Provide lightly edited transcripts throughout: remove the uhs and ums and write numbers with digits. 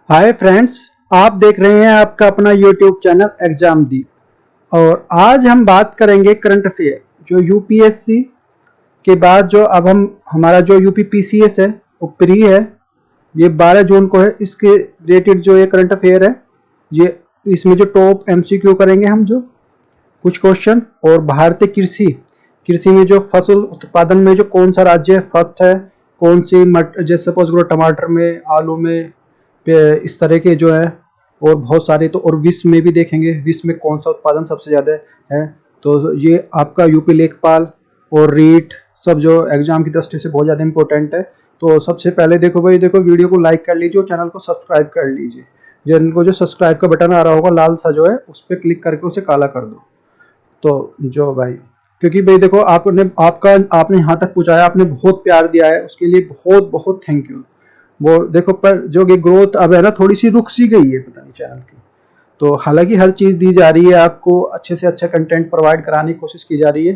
Hi friends, आप देख रहे हैं आपका अपना यूट्यूब चैनल एग्जाम दी। और आज हम बात करेंगे करंट अफेयर जो यूपीएससी के बाद जो अब हम हमारा जो यूपी पीसीएस है वो प्री है। ये 12 जून को है। इसके रिलेटेड जो ये करंट अफेयर है, ये इसमें जो टॉप एमसीक्यू करेंगे हम जो कुछ क्वेश्चन। और भारतीय कृषि कृषि में जो फसल उत्पादन में जो कौन सा राज्य फर्स्ट है, कौन सी जैसे सपोज करो टमाटर में, आलू में, इस तरह के जो है और बहुत सारे। तो और विश्व में भी देखेंगे, विश्व में कौन सा उत्पादन सबसे ज़्यादा है। तो ये आपका यूपी लेखपाल और रीट सब जो एग्जाम की दृष्टि से बहुत ज़्यादा इंपॉर्टेंट है। तो सबसे पहले देखो भाई, देखो वीडियो को लाइक कर लीजिए और चैनल को सब्सक्राइब कर लीजिए। चैनल को जो सब्सक्राइब का बटन आ रहा होगा लाल सा जो है, उस पर क्लिक करके उसे काला कर दो। तो जो भाई, क्योंकि भाई देखो आपने यहाँ तक पहुँचाया, आपने बहुत प्यार दिया है, उसके लिए बहुत बहुत थैंक यू। वो देखो, पर जो कि ग्रोथ अब है ना, थोड़ी सी रुक सी गई है पता नहीं चैनल की। तो हालांकि हर चीज़ दी जा रही है, आपको अच्छे से अच्छा कंटेंट प्रोवाइड कराने की कोशिश की जा रही है।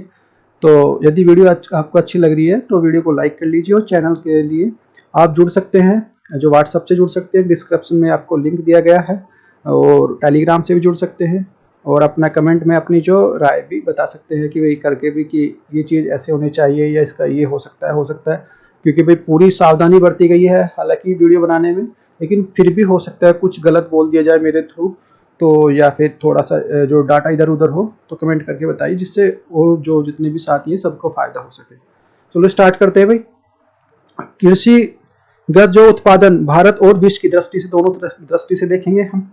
तो यदि वीडियो आपको अच्छी लग रही है तो वीडियो को लाइक कर लीजिए। और चैनल के लिए आप जुड़ सकते हैं, जो व्हाट्सएप से जुड़ सकते हैं, डिस्क्रिप्शन में आपको लिंक दिया गया है। और टेलीग्राम से भी जुड़ सकते हैं। और अपना कमेंट में अपनी जो राय भी बता सकते हैं कि वही करके भी कि ये चीज़ ऐसे होनी चाहिए या इसका ये हो सकता है। क्योंकि भाई पूरी सावधानी बरती गई है हालांकि वीडियो बनाने में, लेकिन फिर भी हो सकता है कुछ गलत बोल दिया जाए मेरे थ्रू। तो या फिर थोड़ा सा जो डाटा इधर उधर हो तो कमेंट करके बताइए, जिससे और जो जितने भी साथी हैं सबको फायदा हो सके। चलो स्टार्ट करते हैं भाई। कृषिगत जो उत्पादन भारत और विश्व की दृष्टि से, दोनों दृष्टि से देखेंगे हम।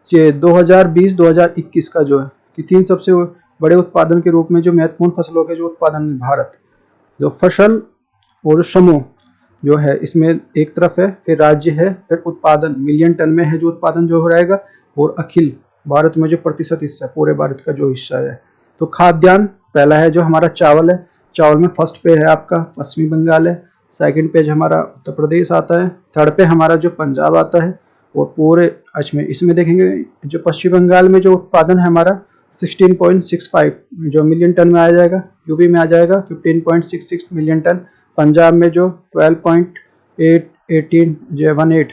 ये 2020-2021 का जो है कि तीन सबसे बड़े उत्पादन के रूप में जो महत्वपूर्ण फसलों के जो उत्पादन भारत, जो फसल और समूह जो है इसमें एक तरफ है, फिर राज्य है, फिर उत्पादन मिलियन टन में है जो उत्पादन जो हो रहेगा, और अखिल भारत में जो प्रतिशत हिस्सा पूरे भारत का जो हिस्सा है। तो खाद्यान्न पहला है जो हमारा चावल है। चावल में फर्स्ट पे है आपका पश्चिमी बंगाल है, सेकंड पे हमारा उत्तर प्रदेश आता है, थर्ड पे हमारा जो पंजाब आता है। और पूरे इसमें देखेंगे जो पश्चिम बंगाल में जो उत्पादन है हमारा 16.65 जो मिलियन टन में आ जाएगा, यूपी में आ जाएगा 15.66 मिलियन टन, पंजाब में जो 12.18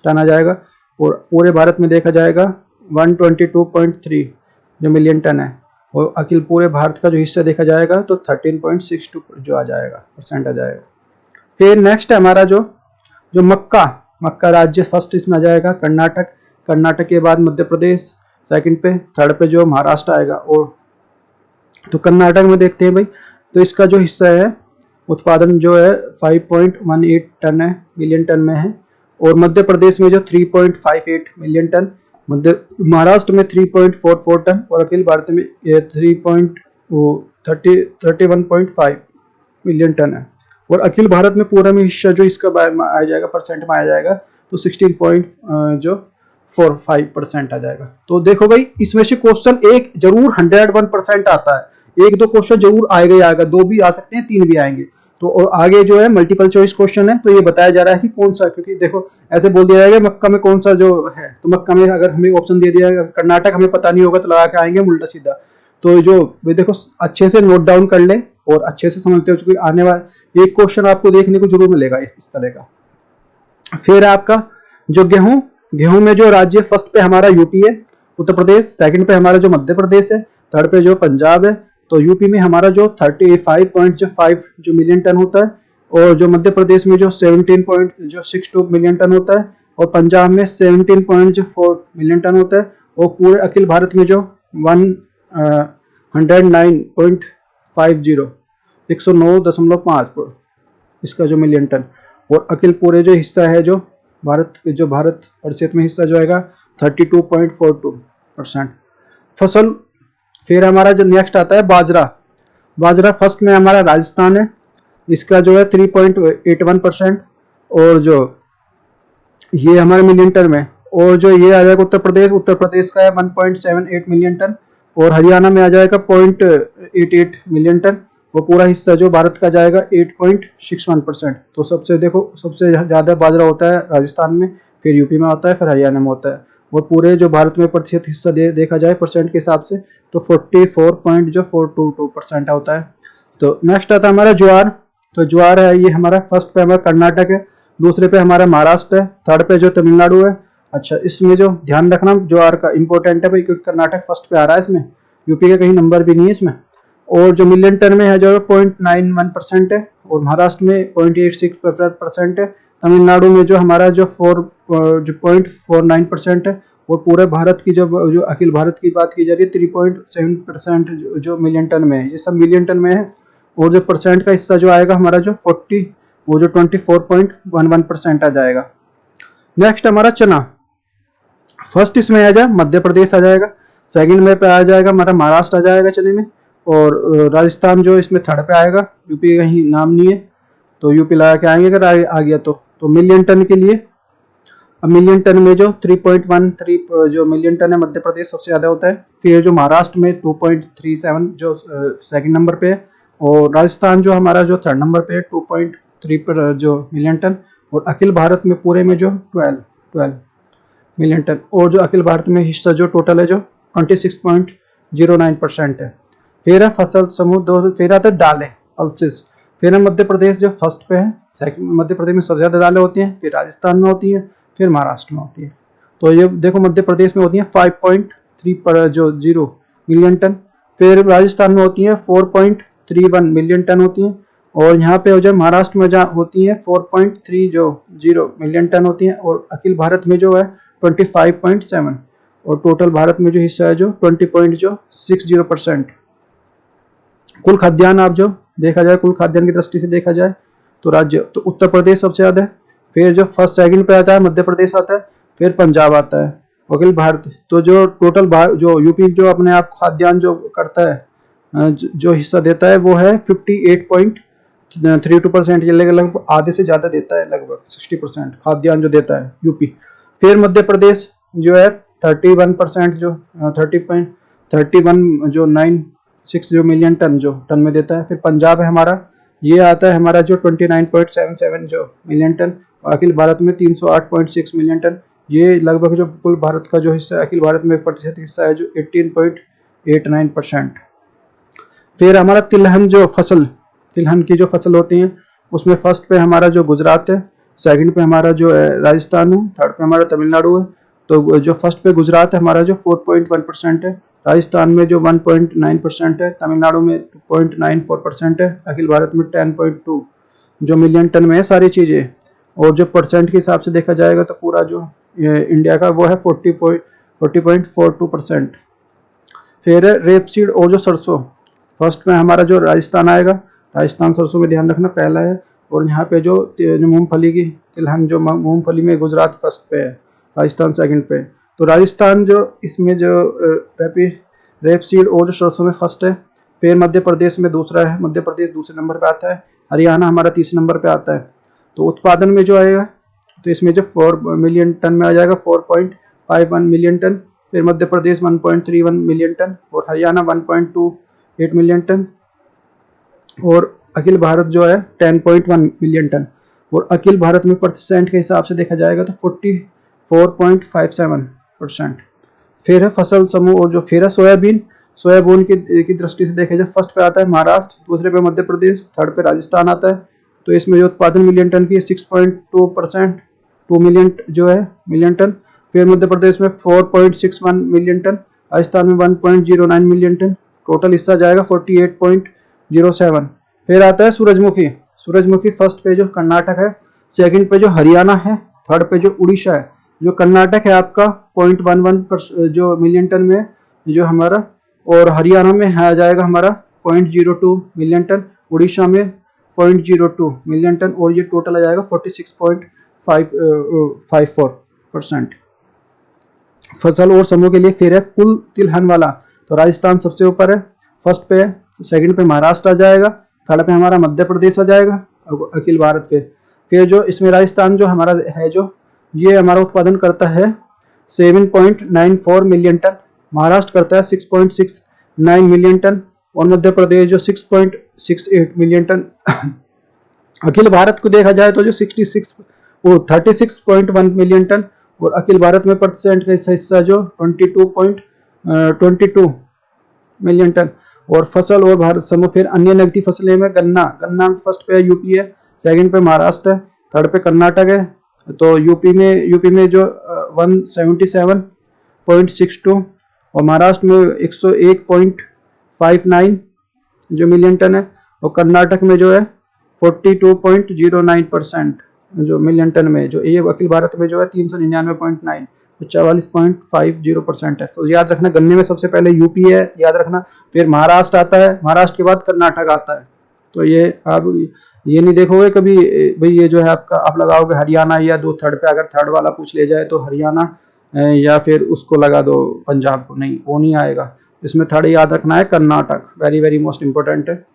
टन आ जाएगा, और पूरे भारत में देखा जाएगा 122.3 जो मिलियन टन है। और अखिल पूरे भारत का जो हिस्सा देखा जाएगा तो 13.62 जो आ जाएगा परसेंट आ जाएगा। फिर नेक्स्ट है हमारा जो मक्का राज्य फर्स्ट इसमें आ जाएगा, कर्नाटक के बाद मध्य प्रदेश सेकंड पे, थर्ड पे जो महाराष्ट्र आएगा। और तो कर्नाटक में देखते हैं भाई, तो इसका जो हिस्सा है उत्पादन जो है 5.18 टन है, मिलियन टन में है। और मध्य प्रदेश में जो 3.58 मिलियन टन, महाराष्ट्र में 3.44 टन, और अखिल भारत में ये 31.5 मिलियन टन है। और अखिल भारत में पूरा में हिस्सा जो इसका आ जाएगा परसेंट में आ जाएगा तो 16.45% आ जाएगा। तो देखो भाई, इसमें से क्वेश्चन एक जरूर 101% आता है, एक दो क्वेश्चन जरूर आएगा, दो भी आ सकते हैं, तीन भी आएंगे। तो और आगे जो है मल्टीपल चॉइस क्वेश्चन है, तो ये बताया जा रहा है कि कौन सा, क्योंकि देखो ऐसे बोल दिया जाएगा मक्का में कौन सा जो है, तो मक्का में अगर हमें ऑप्शन दे दिया जाएगा, कर्नाटक हमें पता नहीं होगा तो लगा के आएंगे उल्टा सीधा। तो जो देखो अच्छे से नोट डाउन कर ले और अच्छे से समझते हो, चूंकि आने वाला एक क्वेश्चन आपको देखने को जरूर मिलेगा इस तरह का। फिर आपका जो गेहूं में जो राज्य फर्स्ट पे हमारा यूपी है, उत्तर प्रदेश सेकंड पे हमारा जो मध्य प्रदेश है, थर्ड पे जो पंजाब है। तो यूपी में हमारा जो 35.5 जो मिलियन टन होता है, और जो मध्य प्रदेश में जो 17.62 मिलियन टन होता है, और पंजाब में 17.4 मिलियन टन होता है। और पूरे अखिल भारत में जो 109.5 इसका जो मिलियन टन। और अखिल पूरे जो हिस्सा है जो भारत प्रतिशत में हिस्सा जो आएगा 32.42% फसल। फिर हमारा जो नेक्स्ट आता है बाजरा फर्स्ट में हमारा राजस्थान है, इसका जो है 3.81%। और जो ये हमारे मिलियन टन में, और जो ये आ जाएगा उत्तर प्रदेश का है 1.78 मिलियन टन, और हरियाणा में आ जाएगा 0.88 मिलियन टन। वो पूरा हिस्सा जो भारत का जाएगा 8.61%। तो सबसे ज़्यादा बाजरा होता है राजस्थान में, फिर यूपी में होता है, फिर हरियाणा में होता है। और पूरे जो भारत में प्रतिशत हिस्सा देखा जाए परसेंट के हिसाब से तो 44.422% होता है। तो नेक्स्ट आता है हमारा ज्वार। तो ज्वार है ये हमारा फर्स्ट पे हमारा कर्नाटक है, दूसरे पे हमारा महाराष्ट्र है, थर्ड पे जो तमिलनाडु है, अच्छा, इसमें जो ध्यान रखना जो आर का इम्पोर्टेंट है भाई, क्योंकि कर्नाटक फर्स्ट पे आ रहा है इसमें, यूपी का कहीं नंबर भी नहीं है इसमें। और जो मिलियन टन में है जो 0.91% है, और महाराष्ट्र में 0.86% है। तमिलनाडु में जो हमारा जो 0.49% है। और पूरे भारत की जो अखिल भारत की बात की जा रही है 3.7% जो मिलियन टन में है, ये सब मिलियन टन में है। और जो परसेंट का हिस्सा जो आएगा हमारा जो 40, वो जो 24.11% आ जाएगा। नेक्स्ट हमारा चना, फर्स्ट इसमें आ जाए मध्य प्रदेश आ जाएगा, सेकंड में पे आ जाएगा हमारा महाराष्ट्र आ जाएगा चने में, और राजस्थान जो इसमें थर्ड पे आएगा। यूपी कहीं नाम नहीं है तो यूपी लगा के आएंगे अगर आ गया तो मिलियन टन के लिए, अब मिलियन टन में जो 3.13 जो मिलियन टन है मध्य प्रदेश सबसे ज़्यादा होता है। फिर जो महाराष्ट्र में 2.37 जो सेकंड नंबर पे है, और राजस्थान जो हमारा जो थर्ड नंबर पे है 2.3 पर जो मिलियन टन। और अखिल भारत में पूरे में जो 12 मिलियन टन। और जो अखिल भारत में हिस्सा जो टोटल है जो 26.09% है। फिर है फसल समूह दो, फिर आता है दालें पल्सेस। फिर है मध्य प्रदेश जो फर्स्ट पे है, सेकंड मध्य प्रदेश में सबसे ज़्यादा दालें होती हैं, फिर राजस्थान में होती है, फिर महाराष्ट्र में होती है। तो ये देखो मध्य प्रदेश में होती है 5.3 पर जो 0 मिलियन टन। फिर राजस्थान में होती है 4.31 मिलियन टन होती है। और यहाँ पे जो महाराष्ट्र में जहाँ होती है 4.30 मिलियन टन होती है। और अखिल भारत में जो है 25.7, और टोटल भारत में जो हिस्सा है जो 20.60%। कुल खाद्यान्न आप जो देखा जाए, कुल खाद्यान्न की दृष्टि से देखा जाए तो राज्य तो उत्तर प्रदेश सबसे ज्यादा है। फिर जो फर्स्ट सेकंड पे आता है मध्य प्रदेश आता है, फिर पंजाब आता है। अखिल भारत तो जो टोटल जो यूपी जो अपने आप खाद्यान्न जो करता है, जो हिस्सा देता है वो है 58.32%, ये लगभग आधे से ज्यादा देता है, लगभग 60% खाद्यान्न जो देता है यूपी। फिर मध्य प्रदेश जो है 31% जो 30.31 जो 96 जो मिलियन टन जो टन में देता है। फिर पंजाब है हमारा, ये आता है हमारा जो 29.77 जो मिलियन टन। अखिल भारत में 308.6 मिलियन टन, ये लगभग जो कुल भारत का जो हिस्सा अखिल भारत में 1% हिस्सा है जो 18.89%। फिर हमारा तिलहन जो फसल, तिलहन की जो फसल होती है उसमें फर्स्ट पे हमारा जो गुजरात है, सेकंड पे हमारा जो राजस्थान है, थर्ड पे हमारा तमिलनाडु है। तो जो फर्स्ट पे गुजरात है हमारा जो 4.1% है, राजस्थान में जो 1.9% है, तमिलनाडु में 2.94% है, अखिल भारत में 10.2 जो मिलियन टन में है सारी चीज़ें। और जो परसेंट के हिसाब से देखा जाएगा तो पूरा जो इंडिया का वो है 40.42%। फिर रेपसीड और जो सरसों, फर्स्ट में हमारा जो राजस्थान आएगा, राजस्थान सरसों में ध्यान रखना पहला है। और यहाँ पे जो मूंगफली की तिलहन जो मूंगफली में गुजरात फर्स्ट पे है, राजस्थान सेकंड पे। तो राजस्थान जो इसमें जो रेपसीड और जो सरसों में फर्स्ट है। फिर मध्य प्रदेश में दूसरा है, मध्य प्रदेश दूसरे नंबर पे आता है। हरियाणा हमारा तीसरे नंबर पे आता है। तो उत्पादन में जो आएगा तो इसमें जो 4 मिलियन टन में आ जाएगा 4.51 मिलियन टन। फिर मध्य प्रदेश 1.31 मिलियन टन, और हरियाणा 1.28 मिलियन टन, और अखिल भारत जो है 10.1 मिलियन टन। और अखिल भारत में परसेंट के हिसाब से देखा जाएगा तो 44.57%। फिर है फसल समूह और जो फिर है सोयाबीन, सोयाबीन की दृष्टि से देखा जाए फर्स्ट पे आता है महाराष्ट्र, दूसरे पे मध्य प्रदेश, थर्ड पे राजस्थान आता है। तो इसमें जो उत्पादन मिलियन टन की 6.2%, 2 मिलियन जो है मिलियन टन। फिर मध्य प्रदेश में 4.61 मिलियन टन, राजस्थान में 1.09 मिलियन टन, टोटल हिस्सा जाएगा 48.07। फिर आता है सूरजमुखी, सूरजमुखी फर्स्ट पे जो कर्नाटक है, सेकंड पे जो हरियाणा है, थर्ड पे जो उड़ीसा है। जो कर्नाटक है आपका 0.11 जो मिलियन टन में जो हमारा, और हरियाणा में आ जाएगा हमारा 0.02 मिलियन टन, उड़ीसा में 0.02 मिलियन टन, और ये टोटल आ जाएगा 46.54%। फसल और समूह के लिए फिर है कुल तिलहन वाला, तो राजस्थान सबसे ऊपर है, फर्स्ट पे है, सेकंड पे महाराष्ट्र आ जाएगा, थर्ड पे हमारा मध्य प्रदेश आ जाएगा, अखिल भारत। फिर जो इसमें राजस्थान जो हमारा है जो ये हमारा उत्पादन करता है 7.94 मिलियन टन, महाराष्ट्र करता है 6.69 मिलियन टन, और मध्य प्रदेश जो 6.68 मिलियन टन। अखिल भारत को देखा जाए तो जो 36.1 मिलियन टन, और अखिल भारत में परसेंट का हिस्सा जो 22.22 मिलियन टन। और फसल और भारत समूह फिर अन्य नकदी फसलें में गन्ना, गन्ना फर्स्ट पे यूपी है, सेकंड पे महाराष्ट्र है, थर्ड पे कर्नाटक है। तो यूपी में जो 177.62 और महाराष्ट्र में 101.59 जो मिलियन टन है, और कर्नाटक में जो है 42.09% जो मिलियन टन में, जो ये अखिल भारत में जो है 399.9 44.50% है। तो याद रखना गन्ने में सबसे पहले यूपी है, याद रखना, फिर महाराष्ट्र आता है, महाराष्ट्र के बाद कर्नाटक आता है। तो ये आप ये नहीं देखोगे कभी भाई ये जो है आपका, आप लगाओगे हरियाणा या दो थर्ड पे, अगर थर्ड वाला पूछ ले जाए तो हरियाणा या फिर उसको लगा दो पंजाब को, नहीं वो नहीं आएगा। इसमें थर्ड याद रखना है Karnataka, very very most important है।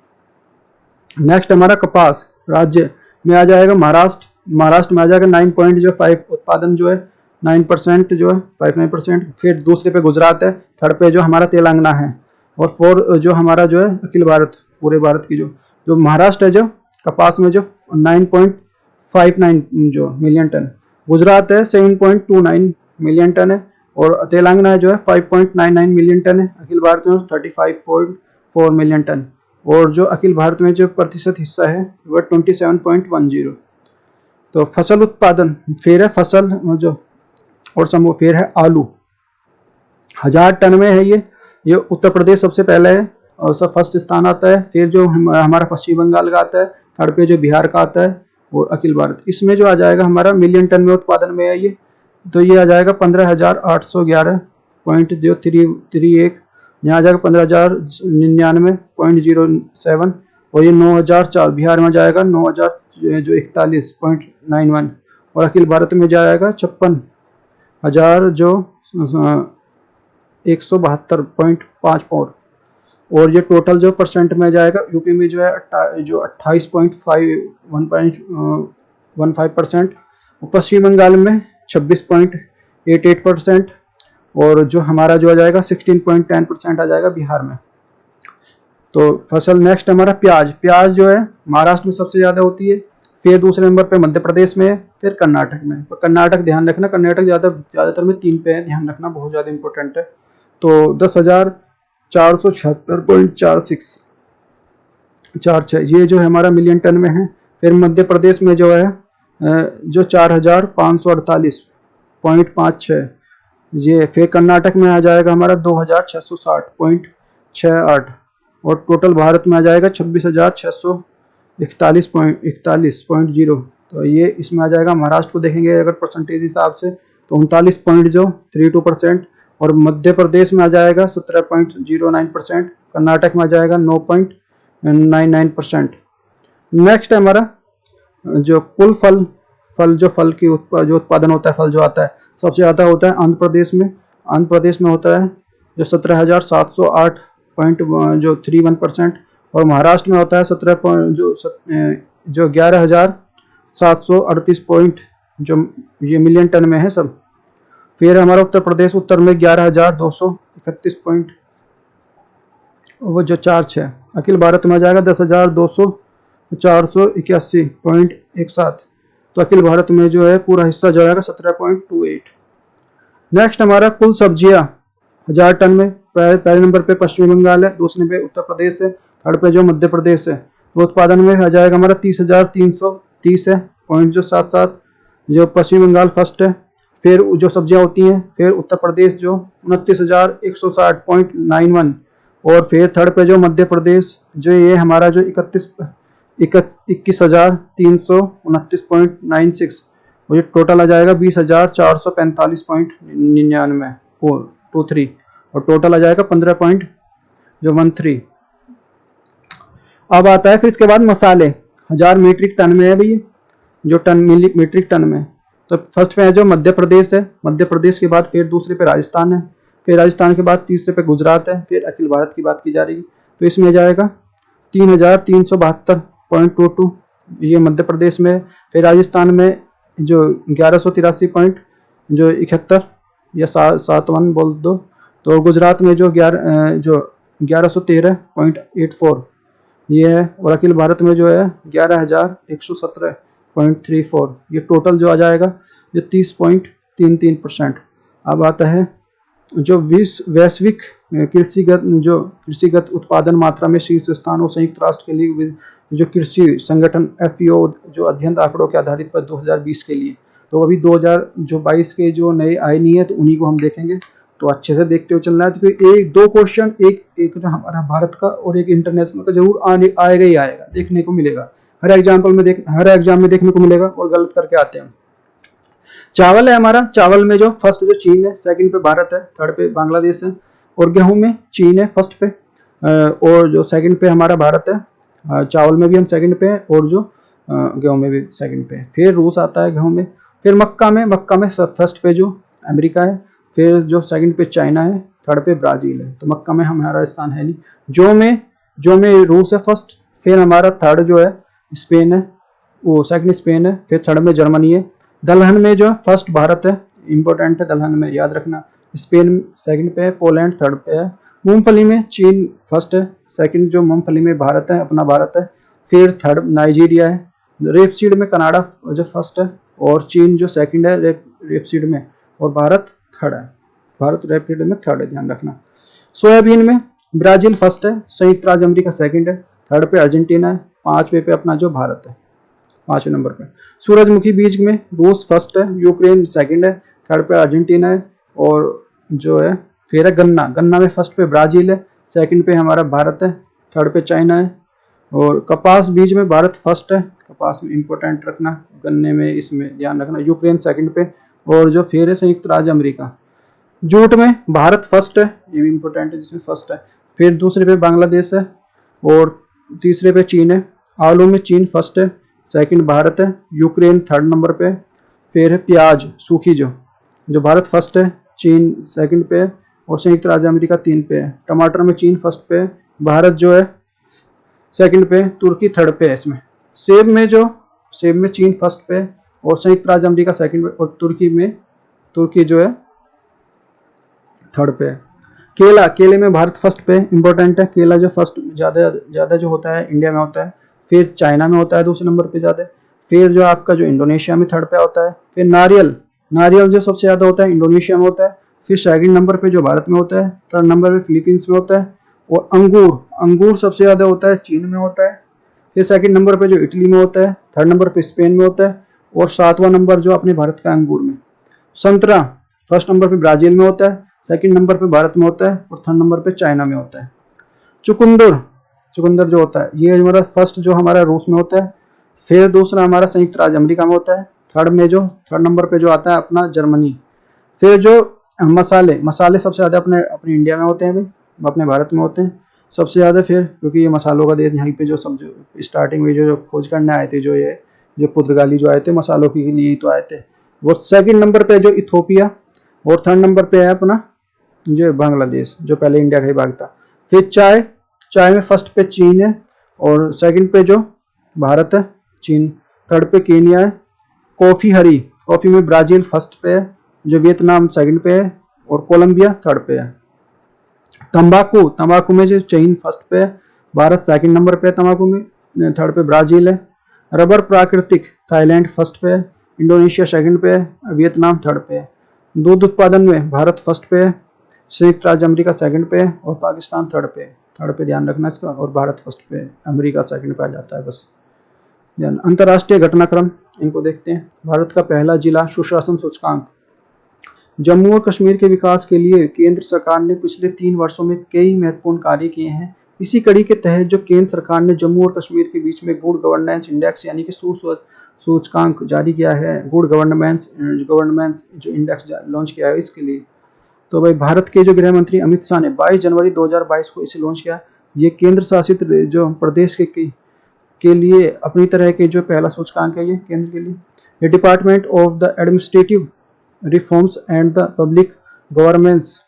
नेक्स्ट हमारा कपास राज्य में आ जाएगा महाराष्ट्र, महाराष्ट्र में आ जाएगा 9.5 उत्पादन जो है 9% जो है 59%। फिर दूसरे पे गुजरात है, थर्ड पे जो हमारा तेलंगाना है, और 4 जो हमारा जो है अखिल भारत, पूरे भारत की जो महाराष्ट्र है जो कपास में जो 9.59 जो मिलियन टन, गुजरात है 7.29 मिलियन टन है, और तेलंगाना जो है 5.99 मिलियन टन है, अखिल भारत में 35.4 मिलियन टन, और जो अखिल भारत में जो प्रतिशत हिस्सा है वह 27.10। तो फसल उत्पादन फिर है फसल जो और समूह फिर है आलू, 1000 टन में है ये उत्तर प्रदेश सबसे पहले है और सब फर्स्ट स्थान आता है। फिर जो हमारा पश्चिम बंगाल का आता है, थर्ड पे जो बिहार का आता है, और अखिल भारत इसमें जो आ जाएगा हमारा मिलियन टन में उत्पादन में है ये, तो ये आ जाएगा 15,811.031, यहाँ आ जाएगा 15,099.07, और ये 9,004 बिहार में जाएगा 9,041.91, और अखिल भारत में जाएगा 56,000 जो 172.54, और ये टोटल जो परसेंट में जाएगा यूपी में जो है जो 28.15%, पश्चिम बंगाल में 26.88%, और जो हमारा जो आ जाएगा 16.10% आ जाएगा बिहार में। तो फसल नेक्स्ट हमारा प्याज जो है महाराष्ट्र में सबसे ज़्यादा होती है, फिर दूसरे नंबर पे मध्य प्रदेश में है, फिर कर्नाटक में। तो कर्नाटक ध्यान रखना, कर्नाटक ज़्यादातर में 3 पे है, ध्यान रखना बहुत ज़्यादा इंपॉर्टेंट है। तो 10,476.46 ये जो है हमारा मिलियन टन में है। फिर मध्य प्रदेश में जो है जो 4,548.56 ये, फिर कर्नाटक में आ जाएगा हमारा 2,660.68, और टोटल भारत में आ जाएगा 26,641.41.0। तो ये इसमें आ जाएगा। महाराष्ट्र को देखेंगे अगर परसेंटेज हिसाब से तो 39.32%, और मध्य प्रदेश में आ जाएगा 17.09%, कर्नाटक में आ जाएगा 9.99%। नेक्स्ट है हमारा जो कुल फल जो फल की जो उत्पादन होता है, फल जो आता है सबसे ज़्यादा होता है आंध्र प्रदेश में। आंध्र प्रदेश में होता है जो 17,708.31%, और महाराष्ट्र में होता है 11,738 जो ये मिलियन टन में है सब। फिर हमारा उत्तर प्रदेश उत्तर में 11,231 वो जो 4 अखिल भारत में आ जाएगा 10,481.17। तो अखिल भारत में जो है पूरा हिस्सा जो आएगा 17.28। नेक्स्ट हमारा कुल सब्जियां 1000 टन में पहले नंबर पे पश्चिम बंगाल है, दूसरे पे उत्तर प्रदेश है, थर्ड पे जो मध्य प्रदेश है। तो उत्पादन में आ जाएगा हमारा 30,330 है .77, जो पश्चिम बंगाल फर्स्ट है। फिर जो सब्जियां होती हैं फिर उत्तर प्रदेश जो 29,160.91, और फिर थर्ड पे जो मध्य प्रदेश जो ये हमारा जो 21,329.96, और ये टोटल आ जाएगा 20,445.99 और टोटल आ जाएगा 15.13। अब आता है फिर इसके बाद मसाले 1000 मीट्रिक टन में है भैया, जो मीट्रिक टन में। तो फर्स्ट पे है जो मध्य प्रदेश है, मध्य प्रदेश के बाद फिर दूसरे पे राजस्थान है, फिर राजस्थान के बाद तीसरे पे गुजरात है, फिर अखिल भारत की बात की जा रही है तो इसमें जाएगा 3,372.22 ये मध्य प्रदेश में। फिर राजस्थान में जो 1183.71 या 57 बोल दो, तो गुजरात में जो 1113.84 ये है, और अखिल भारत में जो है 11,117.34 ये टोटल जो आ जाएगा ये 30.33%। अब आता है जो वैश्विक कृषिगत उत्पादन मात्रा में शीर्ष स्थान और संयुक्त राष्ट्र के लिए जो कृषि संगठन FAO जो अध्ययन आंकड़ों के आधारित पर 2020 के लिए, तो अभी 2022 के जो नए आए नहीं है तो उन्हीं को हम देखेंगे। तो अच्छे से देखते हुए चलना है, तो फिर एक दो क्वेश्चन एक जो हमारा भारत का और एक इंटरनेशनल का जरूर आएगा ही आएगा, देखने को मिलेगा हर एग्जाम में देखने को मिलेगा, और गलत करके आते हैं। चावल है हमारा, चावल में जो फर्स्ट जो चीन है, सेकंड पे भारत है, थर्ड पे बांग्लादेश है, और गेहूं में चीन है फर्स्ट पे, और जो सेकंड पे हमारा भारत है। चावल में भी हम सेकंड पे है, और जो गेहूं में भी सेकंड पे है। फिर रूस आता है गेहूं में। फिर मक्का में फर्स्ट पे जो अमेरिका है, फिर जो सेकंड पे चाइना है, थर्ड पे ब्राजील है। तो मक्का में हमारा स्थान है नहीं। जो में रूस है फर्स्ट, फिर हमारा थर्ड जो है स्पेन है, वो सेकंड स्पेन है, फिर थर्ड में जर्मनी है। दलहन में जो फर्स्ट भारत है, इंपॉर्टेंट है दलहन में, याद रखना। स्पेन सेकंड पे है, पोलैंड थर्ड पे है। मूंगफली में चीन फर्स्ट है, सेकंड जो मूंगफली में भारत है, अपना भारत है, फिर थर्ड नाइजीरिया है। रेपसीड में कनाडा जो फर्स्ट है, और चीन जो सेकंड है रेपसीड में, और भारत थर्ड है। भारत रेपसीड में थर्ड है, ध्यान रखना। सोयाबीन में ब्राजील फर्स्ट है, संयुक्त राज्य अमेरिका सेकंड है, थर्ड पे अर्जेंटीना है, पांचवे पे अपना जो भारत है, 5वें नंबर पे। सूरजमुखी बीज में रूस फर्स्ट है, यूक्रेन सेकंड है, थर्ड पे अर्जेंटीना है, और जो है फिर है गन्ना में फर्स्ट पे ब्राजील है, सेकंड पे हमारा भारत है, थर्ड पे चाइना है। और कपास बीज में भारत फर्स्ट है, कपास में इंपॉर्टेंट रखना, गन्ने में इसमें ध्यान रखना, यूक्रेन सेकंड पे, और जो फिर है संयुक्त राज्य अमेरिका। जूट में भारत फर्स्ट है, ये भी इंपॉर्टेंट है, जिसमें फर्स्ट है, फिर दूसरे पे बांग्लादेश है, और तीसरे पे चीन है। आलू में चीन फर्स्ट है, सेकंड भारत है, यूक्रेन थर्ड नंबर पे, फिर है प्याज सूखी जो भारत फर्स्ट है, चीन सेकंड पे है, और संयुक्त राज्य अमेरिका 3 पे है। टमाटर में चीन फर्स्ट पे है, भारत जो है सेकंड पे, तुर्की थर्ड पे है इसमें। सेब में चीन फर्स्ट पे है, और संयुक्त राज्य अमेरिका सेकंड पे, और तुर्की जो है थर्ड पे है। केले में भारत फर्स्ट पे, इंपॉर्टेंट है। केला जो फर्स्ट ज्यादा जो होता है इंडिया में होता है, फिर चाइना में होता है दूसरे नंबर पे ज्यादा, फिर जो आपका जो इंडोनेशिया में थर्ड पे होता है। फिर नारियल जो सबसे ज्यादा होता है इंडोनेशिया में होता है, फिर सेकंड नंबर पे जो भारत में होता है, थर्ड नंबर पे फिलीपींस में होता है। और अंगूर सबसे ज्यादा होता है चीन में होता है, फिर सेकंड नंबर पे जो इटली में होता है, थर्ड नंबर पे स्पेन में होता है, और 7वां नंबर जो अपने भारत का अंगूर में। संतरा फर्स्ट नंबर पे ब्राजील में होता है, सेकंड नंबर पे भारत में होता है, और थर्ड नंबर पे चाइना में होता है। चुकंदर जो होता है ये हमारा फर्स्ट जो हमारा रूस में होता है, फिर दूसरा हमारा संयुक्त राज्य अमेरिका में होता है, थर्ड नंबर पे जो आता है अपना जर्मनी। फिर जो मसाले सबसे ज्यादा अपने इंडिया में होते हैं, अभी अपने भारत में होते हैं सबसे ज्यादा। फिर क्योंकि ये मसालों का देश, यहाँ पे जो स्टार्टिंग में जो खोज करने आए थे, जो पुर्तगाली जो आए थे मसालों के लिए तो आए थे, वो सेकंड नंबर पे जो इथोपिया, और थर्ड नंबर पे है अपना जो बांग्लादेश, जो पहले इंडिया का ही भाग था। फिर चाय में फर्स्ट पे चीन है, और सेकंड पे जो भारत है चीन, थर्ड पे केनिया है। कॉफी में ब्राजील फर्स्ट पे है, जो वियतनाम सेकंड पे है, और कोलंबिया थर्ड पे है। तंबाकू में जो चीन फर्स्ट पे है, भारत सेकंड नंबर पे है तंबाकू में, थर्ड पे ब्राजील है। रबर प्राकृतिक थाईलैंड फर्स्ट पे है, इंडोनेशिया सेकंड पे है, वियतनाम थर्ड पे है। दूध उत्पादन में भारत फर्स्ट पे है, संयुक्त राज्य अमेरिका सेकंड पे है, और पाकिस्तान थर्ड पे ध्यान रखना इसका, और भारत फर्स्ट पे है, अमेरिका सेकंड पे आ जाता है बस ध्यान। अंतर्राष्ट्रीय घटनाक्रम इनको देखते हैं। भारत का पहला जिला सुशासन सूचकांक। जम्मू और कश्मीर के विकास के लिए केंद्र सरकार ने पिछले 3 वर्षों में कई महत्वपूर्ण कार्य किए हैं। इसी कड़ी के तहत जो केंद्र सरकार ने जम्मू और कश्मीर के बीच में गुड गवर्नेंस इंडेक्स यानी कि सूचकांक जारी किया है, गुड गवर्नेंस जो इंडेक्स लॉन्च किया है इसके लिए। तो भाई भारत के जो गृह मंत्री अमित शाह ने 22 जनवरी 2022 को इसे लॉन्च किया। ये केंद्र शासित जो प्रदेश के लिए अपनी तरह के जो पहला सूचकांक है ये केंद्र के लिए। ये department of the administrative reforms and the public governance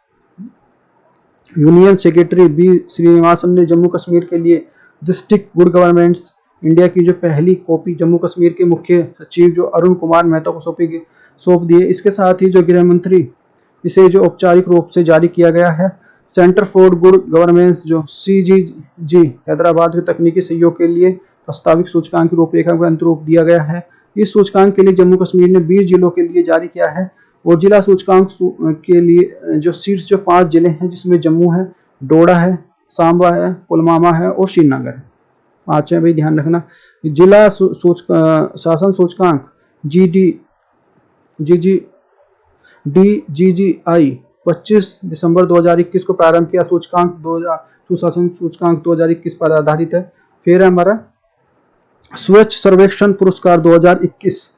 union secretary B Srinivasan ने जम्मू कश्मीर के लिए डिस्ट्रिक्ट गुड गवर्नेंस इंडिया की जो पहली कॉपी जम्मू कश्मीर के मुख्य सचिव जो अरुण कुमार मेहता को सौंप दी है। इसके साथ ही जो गृह मंत्री इसे जो औपचारिक रूप से जारी किया गया है। सेंटर फॉर गुड गवर्नेंस जो CGG हैदराबाद के तकनीकी सहयोग के लिए प्रस्तावित सूचकांक की रूपरेखा को अंतरूप दिया गया है। इस सूचकांक के लिए जम्मू कश्मीर ने 20 जिलों के लिए जारी किया है, और जिला सूचकांक के लिए जो शीर्ष जो 5 जिले हैं जिसमें जम्मू है, डोडा है, सांबा है, पुलवामा है, और श्रीनगर है। 5 है भाई ध्यान रखना। जिला शासन सूचकांक DGGI 25 दिसंबर 2021 को प्रारंभ किया। सूचकांक 2000 सुशासन सूचकांक 2021 पर आधारित है। फिर हमारा स्वच्छ सर्वेक्षण पुरस्कार 2021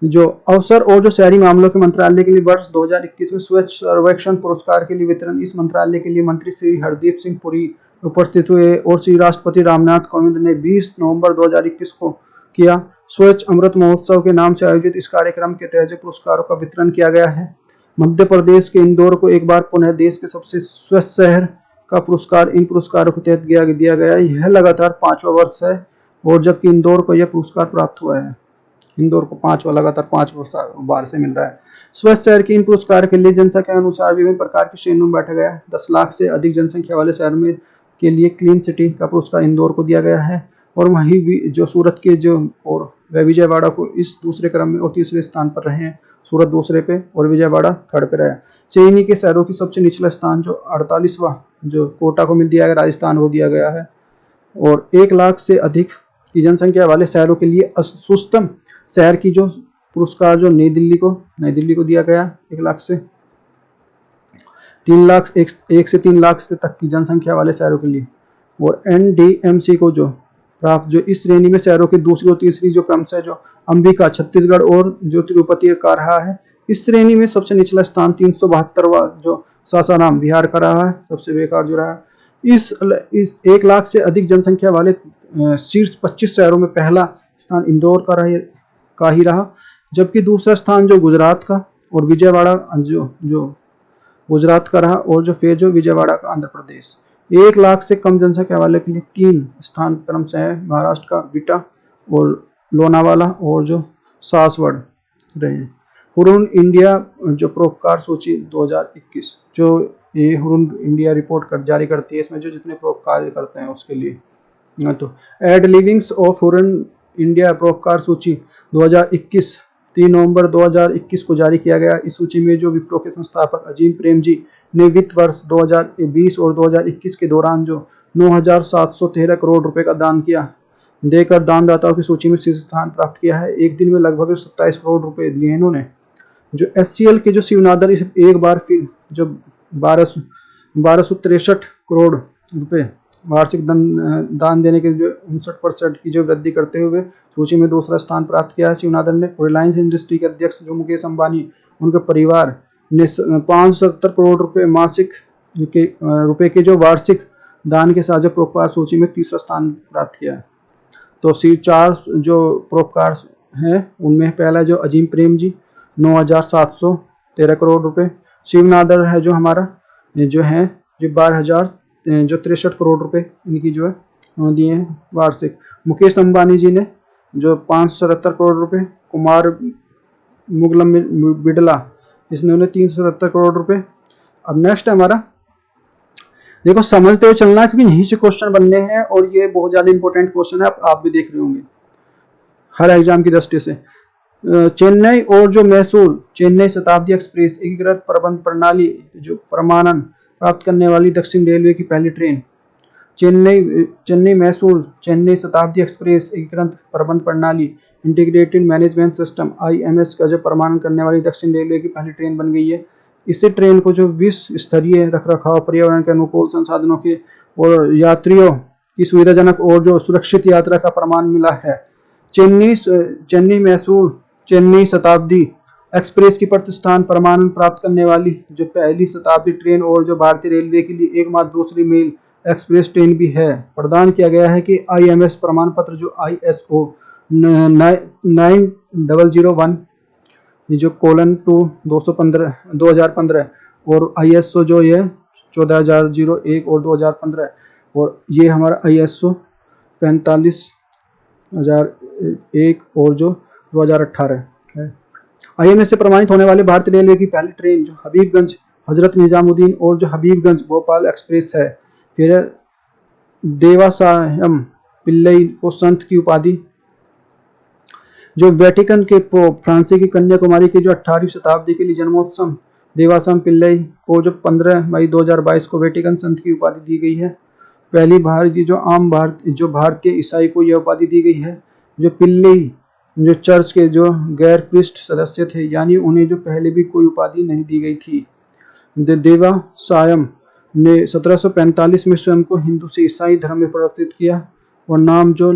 जो अवसर और जो शहरी मामलों के मंत्रालय के लिए वर्ष 2021 में स्वच्छ सर्वेक्षण पुरस्कार के लिए वितरण इस मंत्रालय के लिए मंत्री श्री हरदीप सिंह पुरी उपस्थित हुए और श्री राष्ट्रपति रामनाथ कोविंद ने 20 नवंबर 2021 को किया। स्वच्छ अमृत महोत्सव के नाम से आयोजित इस कार्यक्रम के तहत पुरस्कारों का वितरण किया गया है। मध्य प्रदेश के इंदौर को एक बार पुनः देश के सबसे स्वच्छ शहर का पुरस्कार इन पुरस्कारों के तहत दिया गया है। यह लगातार 5वां वर्ष है और जबकि इंदौर को यह पुरस्कार प्राप्त हुआ है। इंदौर को लगातार 5 बार से मिल रहा है। स्वच्छ शहर के इन पुरस्कार के लिए जनसंख्या के अनुसार विभिन्न प्रकार की श्रेणियों में बांटा गया है। 10 लाख से अधिक जनसंख्या वाले शहर में के लिए क्लीन सिटी का पुरस्कार इंदौर को दिया गया है और वहीं जो सूरत के जो और विजयवाड़ा को इस दूसरे क्रम में और तीसरे स्थान पर रहे हैं। सूरत दूसरे पे और विजयवाड़ा थर्ड पे रहा। श्रेणी के शहरों की सबसे निचला स्थान जो 48वां जो कोटा को मिल दिया गया, राजस्थान को दिया गया है। और 1 लाख से अधिक की जनसंख्या वाले शहरों के लिए सुस्तम शहर की जो पुरस्कार जो नई दिल्ली को दिया गया 1 लाख से 3 लाख 1 से 3 लाख से तक की जनसंख्या वाले शहरों के लिए। और NDMC को जो प्राप्त जो इस श्रेणी में शहरों की दूसरी और तीसरी जो क्रम से जो अंबिका छत्तीसगढ़ और जो तिरुपति का रहा है। इस श्रेणी में सबसे निचला स्थान 372वां जो सासाराम बिहार का रहा है, सबसे बेकार जो रहा है। इस 1 लाख से अधिक जनसंख्या वाले शीर्ष 25 शहरों में पहला स्थान इंदौर का ही रहा, जबकि दूसरा स्थान जो गुजरात का और विजयवाड़ा जो गुजरात का रहा और जो फिर जो विजयवाड़ा का आंध्र प्रदेश। 1 लाख से कम जनसंख्या वाले के लिए 3 स्थान क्रम से है, महाराष्ट्र का विटा और लोनावाला और जो सासवड़ रहे। हुरुन इंडिया जो परोपकार सूची 2021 जो ये हुरुन इंडिया रिपोर्ट जारी करती है, इसमें जो जितने परोपकार करते हैं उसके लिए तो एड लिविंग्स ऑफ हुरुन इंडिया परोपकार सूची 2021 3 नवंबर 2021 को जारी किया गया। इस सूची में जो विप्रो के संस्थापक अजीम प्रेम जी ने वित्त वर्ष 2020 और 2021 के दौरान जो 9,713 करोड़ रुपए का दान किया देकर दानदाताओं की सूची में शीर्ष स्थान प्राप्त किया है। एक दिन में लगभग 27 करोड़ रुपए दिए इन्होंने। जो HCL के जो शिवनादर एक बार फिर जो 1263 करोड़ रुपए वार्षिक दान देने के जो 59% की जो वृद्धि करते हुए सूची में दूसरा स्थान प्राप्त किया है। शिवनादर ने रिलायंस इंडस्ट्री के अध्यक्ष जो मुकेश अंबानी उनके परिवार ने 570 करोड़ रुपए मासिक रुपए के जो वार्षिक दान के साथ जो परोपकार सूची में तीसरा स्थान प्राप्त किया है। तो 4 जो परोपकार हैं उनमें पहला जो अजीम प्रेम जी 9,713 करोड़ रुपए। शिवनादर है जो हमारा जो है जो 12,063 करोड़ रुपए इनकी जो है दिए हैं वार्षिक। मुकेश अंबानी जी ने जो 577 करोड़ रुपए। कुमार मुगलम बिड़ला इसने 377 करोड़ रुपए। अब नेक्स्ट है हमारा, देखो समझते हुए चलना क्योंकि यहीं से क्वेश्चन बनने हैं और ये बहुत ज्यादा इंपॉर्टेंट क्वेश्चन है, आप भी देख रहे होंगे हर एग्जाम की दृष्टि से। चेन्नई और जो मैसूर चेन्नई शताब्दी एक्सप्रेस एकीकृत प्रबंध प्रणाली जो प्रमाणन प्राप्त करने वाली दक्षिण रेलवे की पहली ट्रेन। चेन्नई मैसूर चेन्नई शताब्दी एक्सप्रेस एकीकृत प्रबंध प्रणाली इंटीग्रेटेड मैनेजमेंट सिस्टम IMS का जो प्रमाणन करने वाली दक्षिण रेलवे की पहली ट्रेन बन गई है। इसी ट्रेन को जो विश्व स्तरीय रखरखाव पर्यावरण के अनुकूल संसाधनों के और यात्रियों की सुविधाजनक और जो सुरक्षित यात्रा का प्रमाण मिला है। चेन्नई मैसूर चेन्नई शताब्दी एक्सप्रेस की प्रतिष्ठान प्रमाणन प्राप्त करने वाली जो पहली शताब्दी ट्रेन और जो भारतीय रेलवे के लिए एकमात्र दूसरी मेल एक्सप्रेस ट्रेन भी है। प्रदान किया गया है कि IMS प्रमाण पत्र जो ISO 9001 जो :215 और ISO जो ये 14001 और 2015 और ये हमारा ISO 45001 और जो 2018 है। IMS से प्रमाणित होने वाले भारतीय रेलवे की पहली ट्रेन जो हबीबगंज हजरत निजामुद्दीन और जो हबीबगंज भोपाल एक्सप्रेस है। फिर देवासायम पिल्लई को संत की उपाधि। जो वेटिकन के पोप फ्रांसीसी की कन्याकुमारी की जो 18वीं शताब्दी के लिए जन्मोत्सव देवासायम पिल्लई को जो 15 मई 2022 को वेटिकन संत की उपाधि दी गई है। पहली बार की जो भारतीय ईसाई को यह उपाधि दी गई है। जो पिल्लई जो चर्च के जो गैर पृष्ठ सदस्य थे, यानी उन्हें जो पहले भी कोई उपाधि नहीं दी गई थी। देवा सायम ने 1745 में स्वयं को हिंदू से ईसाई धर्म में परिवर्तित किया और नाम जो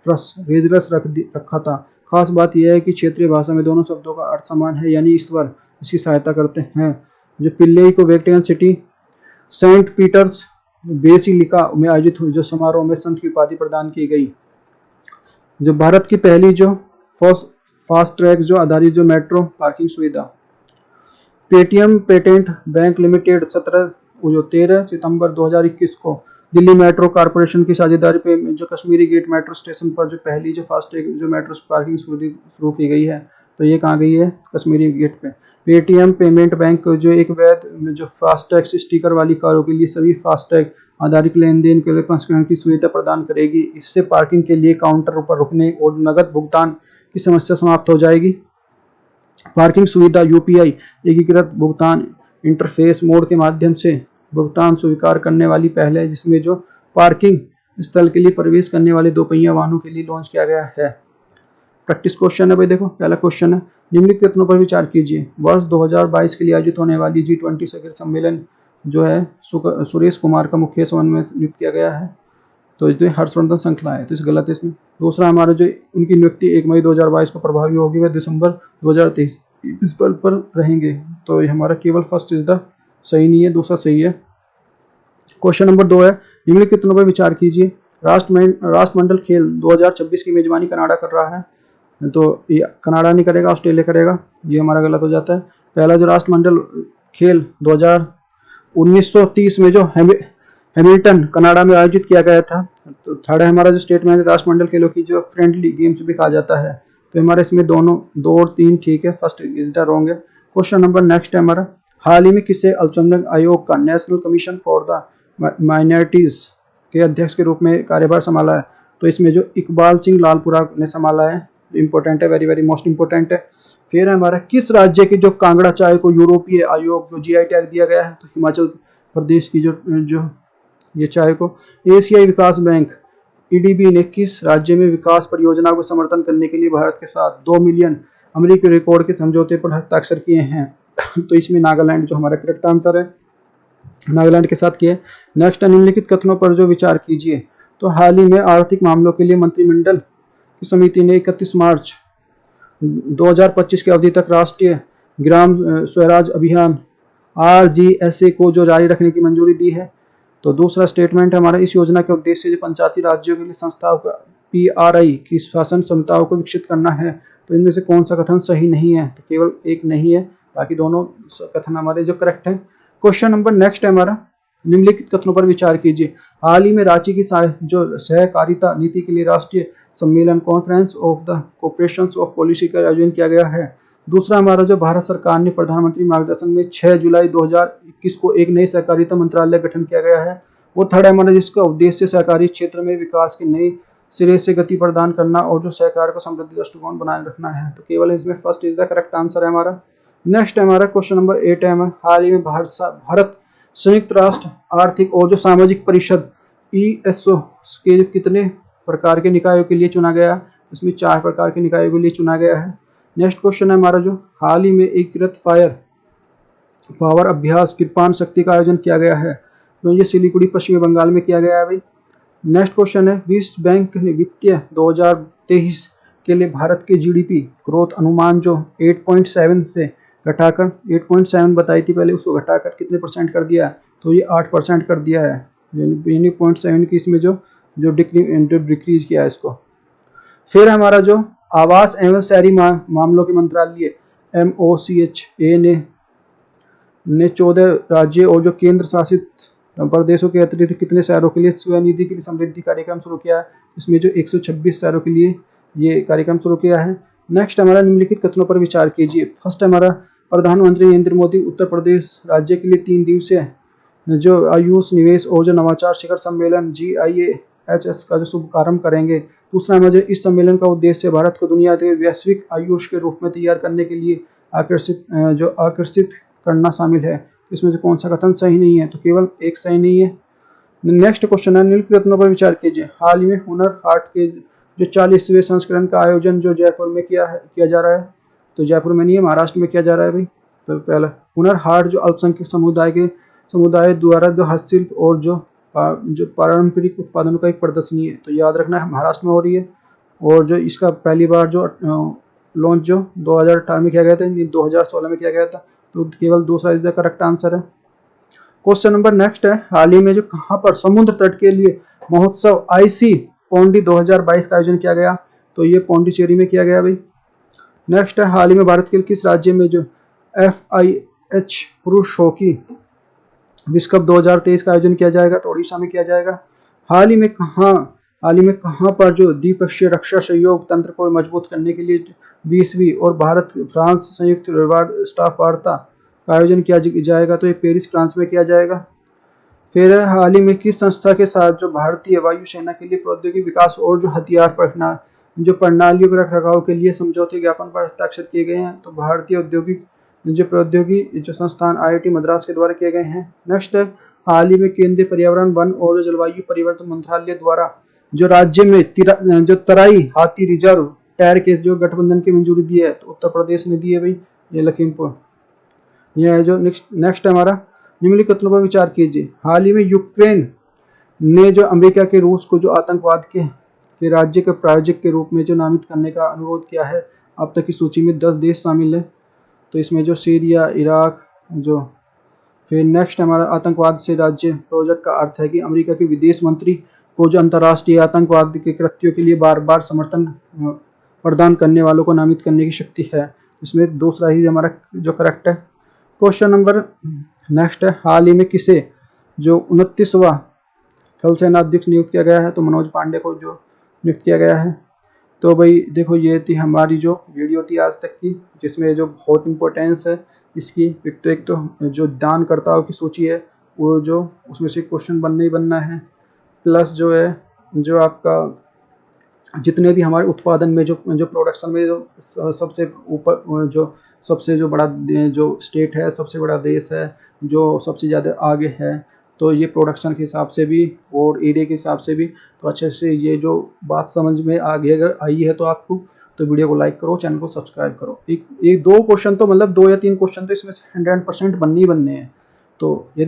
रेजरस रखा था। खास बात यह है कि क्षेत्रीय भाषा में दोनों शब्दों का अर्थ समान है, यानी ईश्वर इसकी सहायता करते हैं। जो पिल्लई को Vatican City Saint Peter's Basilica में आयोजित हुई जो समारोह में संत की उपाधि प्रदान की गई। जो भारत की पहली जो फास्ट ट्रैक जो आधारित जो मेट्रो पार्किंग सुविधा। पेटीएम पेटेंट बैंक लिमिटेड 13 सितंबर 2021 को दिल्ली मेट्रो कॉरपोरेशन की साझेदारी पे जो कश्मीरी गेट मेट्रो स्टेशन पर जो पहली जो फास्टैग जो मेट्रो पार्किंग शुरू की गई है, तो ये कहाँ गई है? कश्मीरी गेट पे। पेटीएम पेमेंट बैंक जो एक वैध जो फास्टैग स्टिकर वाली कारों के लिए सभी फास्टैग आधारित लेन देन के लिए पंजीकरण की सुविधा प्रदान करेगी। इससे पार्किंग के लिए काउंटर पर रुकने और नकद भुगतान की समस्या समाप्त हो जाएगी। पार्किंग सुविधा यूपीआई एकीकृत भुगतान इंटरफेस मोड के माध्यम से भुगतान स्वीकार करने वाली पहल है, जिसमें जो पार्किंग स्थल के लिए प्रवेश करने वाले दोपहिया वाहनों के लिए लॉन्च किया गया है। प्रैक्टिस क्वेश्चन है भाई, देखो पहला क्वेश्चन है, निम्नलिखित कथनों पर विचार कीजिए। वर्ष 2022 के लिए आयोजित होने वाली G20 शिखर सम्मेलन जो है सुरेश कुमार का मुख्य समन्वय नियुक्त किया गया है, तो ये हर्षवर्धन श्रृंखला है, तो इस गलत है इसमें। दूसरा हमारा जो उनकी नियुक्ति 1 मई 2022 को प्रभावी होगी, वह दिसंबर 2023 इस पद पर रहेंगे, तो ये हमारा केवल फर्स्ट इज द सही नहीं है, दूसरा सही है। क्वेश्चन नंबर 2 है, निम्नलिखित कथनों पर विचार कीजिए। राष्ट्रमंडल खेल 2026 की मेजबानी कनाडा कर रहा है, तो ये कनाडा नहीं करेगा, ऑस्ट्रेलिया करेगा, ये हमारा गलत हो जाता है। पहला जो राष्ट्रमंडल खेल 1930 में जो हैमिल्टन कनाडा में आयोजित किया गया था। तो थर्ड है हमारा जो स्टेटमेंट राष्ट्रमंडल खेलों की जो फ्रेंडली गेम्स भी कहा जाता है, तो हमारे इसमें दोनों 2 और 3 ठीक है, फर्स्ट इज द रॉन्ग है। क्वेश्चन नंबर नेक्स्ट है हमारा, हाल ही में किसे अल्पसंख्यक आयोग का national commission for the minorities के अध्यक्ष के रूप में कार्यभार संभाला है? तो इसमें जो इकबाल सिंह लालपुरा ने संभाला है, इंपॉर्टेंट है, वेरी वेरी मोस्ट इंपॉर्टेंट है। फिर है हमारा, किस राज्य की जो कांगड़ा चाय को यूरोपीय आयोग को जीआई टैग दिया गया है? तो हिमाचल प्रदेश की जो ये चाय को। एशियाई विकास बैंक ईडीबी ने किस राज्य में विकास परियोजना को समर्थन करने के लिए भारत के साथ 2 मिलियन अमेरिकी रिकॉर्ड के समझौते पर हस्ताक्षर किए हैं? तो इसमें नागालैंड जो हमारा करेक्ट आंसर है, नागालैंड के साथ किए। नेक्स्ट, निम्नलिखित कथनों पर जो विचार कीजिए। तो हाल ही में आर्थिक मामलों के लिए मंत्रिमंडल की समिति ने 31 मार्च 2025 की अवधि तक राष्ट्रीय ग्राम स्वराज अभियान RGSA को जो जारी रखने की मंजूरी दी है। तो दूसरा स्टेटमेंट है हमारा, इस योजना के उद्देश्य जो पंचायती राज्यों के लिए संस्थाओं का PRI की शासन क्षमताओं को विकसित करना है। तो इनमें से कौन सा कथन सही नहीं है? तो केवल एक नहीं है, बाकी दोनों कथन हमारे जो करेक्ट है। क्वेश्चन नंबर नेक्स्ट है हमारा, निम्नलिखित कथनों पर विचार कीजिए। हाल ही में रांची की जो सहकारिता नीति के लिए राष्ट्रीय सम्मेलन conference of the cooperation of policy का आयोजन किया गया है। दूसरा हमारा जो भारत सरकार ने प्रधानमंत्री मार्गदर्शन में 6 जुलाई 2021 को एक नई सहकारिता मंत्रालय गठन किया गया है। वो थर्ड है हमारा, जिसका उद्देश्य सहकारी क्षेत्र में विकास की नई सिरे से गति प्रदान करना और जो सहकार को समृद्धि दृष्टिकोण बनाए रखना है। तो केवल इसमें first is the correct answer है हमारा। नेक्स्ट है हमारा क्वेश्चन नंबर 8 है हमारा, हाल ही में भारत संयुक्त राष्ट्र आर्थिक और जो सामाजिक परिषद ESO के कितने प्रकार के निकायों के लिए चुना गया? इसमें 4 प्रकार के निकायों के लिए चुना गया है। नेक्स्ट क्वेश्चन है हमारा, जो हाल ही में एकीकृत फायर पावर अभ्यास कृपाण शक्ति का आयोजन किया गया है, तो ये सिलीगुड़ी पश्चिमी बंगाल में किया गया है भाई। नेक्स्ट क्वेश्चन है, विश्व बैंक ने वित्तीय 2023 के लिए भारत के GDP ग्रोथ अनुमान जो 8.7 से घटाकर 8.7 बताई थी पहले, उसको घटाकर कितने % कर दिया? तो ये 8% कर दिया है, यानी 0.7 की इसमें जो डिक्रीज किया है इसको। फिर हमारा जो आवास एवं शहरी मामलों के मंत्रालय MOCHA ने 14 राज्य और जो केंद्र शासित प्रदेशों के अतिरिक्त कितने शहरों के लिए स्वनिधि के लिए समृद्धि कार्यक्रम शुरू किया है? इसमें जो 126 शहरों के लिए ये कार्यक्रम शुरू किया है। नेक्स्ट हमारा, निम्नलिखित कथनों पर विचार कीजिए। फर्स्ट हमारा, प्रधानमंत्री नरेंद्र मोदी उत्तर प्रदेश राज्य के लिए 3 दिवसीय जो आयुष निवेश और जो नवाचार शिखर सम्मेलन GIAHS का जो शुभारंभ करेंगे। दूसरा हमारे, इस सम्मेलन का उद्देश्य भारत को दुनिया के वैश्विक आयुष के रूप में तैयार करने के लिए आकर्षित करना शामिल है। इसमें जो कौन सा कथन सही नहीं है? तो केवल एक सही नहीं है। नेक्स्ट क्वेश्चन है, निम्नलिखित कथनों पर विचार कीजिए। हाल ही में हुनर हाट के जो 40वें संस्करण का आयोजन जो जयपुर में किया जा रहा है, तो जयपुर में नहीं है, महाराष्ट्र में किया जा रहा है भाई। तो पहला हुनर हाट जो अल्पसंख्यक समुदाय द्वारा जो हस्तशिल्प और जो पारंपरिक उत्पादनों का एक प्रदर्शनी है, तो याद रखना है महाराष्ट्र में हो रही है। और जो इसका पहली बार जो लॉन्च जो 2018 में किया गया था, 2016 में किया गया था, तो केवल दूसरा इज द करेक्ट आंसर है। क्वेश्चन नंबर नेक्स्ट है, हाल ही में जो कहां पर समुद्र तट के लिए महोत्सव आईसी पौंडी 2022 का आयोजन किया गया, तो ये पौंडीचेरी में किया गया भाई। नेक्स्ट है, हाल ही में भारत के किस राज्य में जो FIH पुरुष हॉकी विश्व कप 2023 का आयोजन किया जाएगा, तो उड़ीसा में किया जाएगा। हाल ही में कहां पर जो द्विपक्षीय रक्षा सहयोग तंत्र को मजबूत करने के लिए 20वीं और भारत फ्रांस संयुक्त स्टाफ वार्ता का आयोजन किया जाएगा, तो ये पेरिस फ्रांस में किया जाएगा। फिर हाल ही में किस संस्था के साथ जो भारतीय वायुसेना के लिए प्रौद्योगिकी विकास और जो हथियार प्रणालियों के रखरखाव के लिए समझौते ज्ञापन पर हस्ताक्षर किए गए हैं, तो भारतीय औद्योगिक जो प्रौद्योगिकी जो संस्थान IIT मद्रास के द्वारा किए गए हैं। नेक्स्ट है, हाल ही में केंद्रीय पर्यावरण वन और जलवायु परिवर्तन मंत्रालय द्वारा जो राज्य में जो तराई हाथी रिजर्व टायर के जो गठबंधन की मंजूरी दी है, तो उत्तर प्रदेश ने दी है भाई, ये लखीमपुर। यह है जो नेक्स्ट है हमारा, निम्नलिखित कथनों पर विचार कीजिए। हाल ही में यूक्रेन ने जो अमेरिका के रूस को जो आतंकवाद के राज्य के प्रायोजक के रूप में जो नामित करने का अनुरोध किया है। अब तक की सूची में 10 देश शामिल है, तो इसमें जो सीरिया, इराक जो। फिर नेक्स्ट हमारा आतंकवाद से राज्य प्रोजेक्ट का अर्थ है कि अमेरिका के विदेश मंत्री को जो अंतर्राष्ट्रीय आतंकवाद के कृत्यों के लिए बार बार समर्थन प्रदान करने वालों को नामित करने की शक्ति है। इसमें दूसरा ही हमारा जो करेक्ट है। क्वेश्चन नंबर नेक्स्ट है, हाल ही में किसे जो 29वां थल सेना अध्यक्ष नियुक्त किया गया है, तो मनोज पांडे को जो नियुक्त किया गया है। तो भाई देखो, ये थी हमारी जो वीडियो थी आज तक की, जिसमें जो बहुत इम्पोर्टेंस है इसकी। एक तो जो दानकर्ताओं की सूची है, वो जो उसमें से क्वेश्चन बनना ही बनना है, प्लस जो है जो आपका जितने भी हमारे उत्पादन में जो प्रोडक्शन में जो सबसे ऊपर जो बड़ा जो स्टेट है, सबसे बड़ा देश है, जो सबसे ज़्यादा आगे है, तो ये प्रोडक्शन के हिसाब से भी और एरिया के हिसाब से भी। तो अच्छे से ये जो बात समझ में आगे अगर आई है तो आपको, तो वीडियो को लाइक करो, चैनल को सब्सक्राइब करो। एक 2 क्वेश्चन तो मतलब 2 या 3 क्वेश्चन तो इसमें से 100% बनने ही बनने हैं। तो